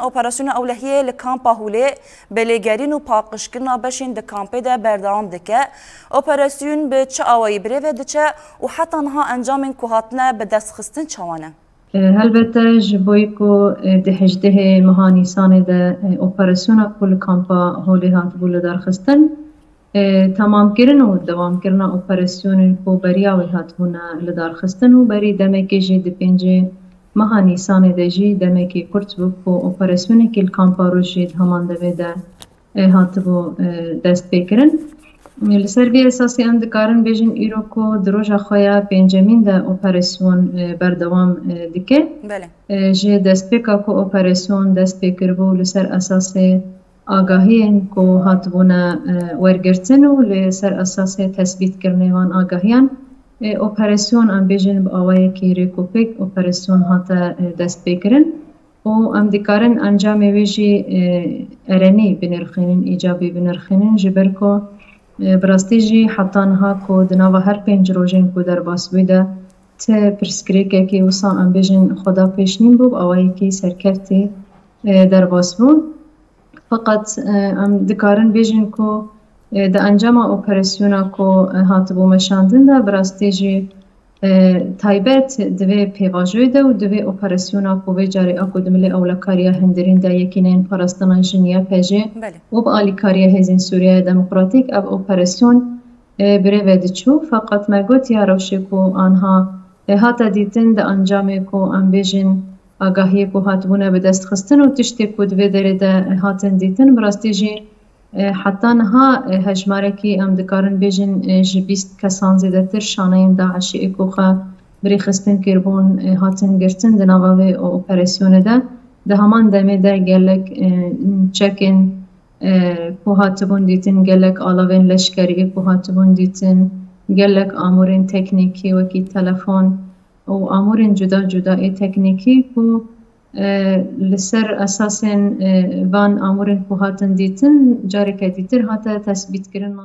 اپراسیون اولهیه لکامپا هوله بلیگرین و پاقشکرنا بشین د کامپی ده بردام دکه اپراسیون به چه آوایی بریوه دچه و حتی نها انجام کوهاتنه به دست خستن چوانه البته جبوی کو ده 18 ماه نیسان ده اپراسیون کل کامپا هوله هات بوله در خستن تمام کردن و دوام کردن اپراسیون کو بریا و هات بونه لدار خستن و بری دمکی جی دپنجه ماه نیسان دجی دمکی کرد بود کو اپراسیون کل کامپا رو جید همان دویده هات بو دست بکرن لسر بی اساسی اندکارن بیجن ایرو کو دروژا خویا پنجمین ده اپراسیون بردوام دکه جه دست بکا کو اپراسیون دست بکر بو لسر اساسی آگاهی کو هات بونه ورگرتن و لسر اساسی تثبیت کرنه وان آگاهیان اپراسیون ام بیجن با آوای کی ریکوپیک اپراسیون هات دست بکرن و ام دکارن انجام ویجی ارنی بنرخینن ایجابی بنرخینن جبر کو براستی جی حتی نها کو دناو هر 5 روزین کو در باس بیده ته پرسکریکه که وسا ام بیجن خدا پیشنین بو آوای کی سرکرتی در باس بون فقط ام دکارن بیجن کو د انجام اپراسیونا کو هات بو مشاندن ده براستی جی تایبت دوی پیواجوی ده و دوی اپراسیونا کو وی جاری اکو دملی اولکاریا هندرین ده یکینین پاراستانا جنیا پیجه و با آلیکاریا هزین سوریه دموکراتیک اب اپراسیون بره ودچو فقط مگوت یا روشی کو آنها هات دیتن ده انجام کو ام بیجن آگاهی کو هات بونه به دست خستن و تشتی کو دوی داره ده هاتن دیتن براستی جی حتی نها هجماره کی ام دکارن بیجن جبیست کسان زیده تر شانه داعشی اکوخه بری خستن کربون هاتن گرتن دنواوی اپراسیون ده همان دمه ده گلک چکن کو هاتبون دیتن گلک آلاوین لشکری کو هاتبون دیتن گلک آمورین تکنیکی وکی تلفون و آمورین جدا جدا تکنیکی کو لسر اساسن وان آمورن کو هاتن دیتن جاری که دیتر هاته تثبیت کرن